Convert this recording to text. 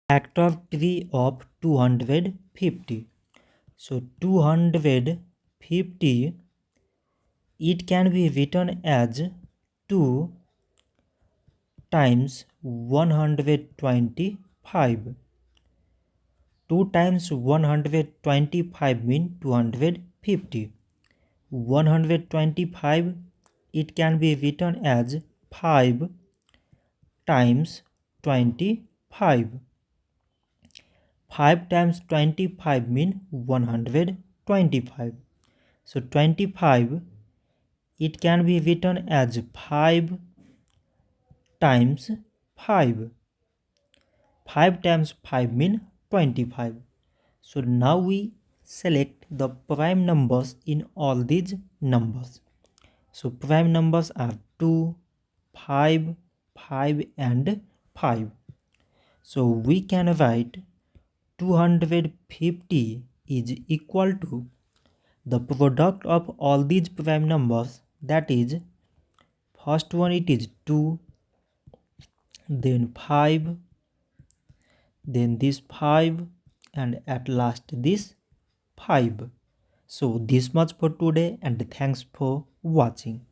Factor 3 of 250. So 250, it can be written as 2 times 125. 2 times 125 means 250. 125, it can be written as 5 times 25. 5 times 25 means 125. So 25, it can be written as 5 times 5. 5 times 5 means 25. So now we select the prime numbers in all these numbers. So prime numbers are 2, 5, 5 and 5. So we can write 250 is equal to the product of all these prime numbers, that is, first one it is 2, then 5, then this 5, and at last this 5. So this much for today, and thanks for watching.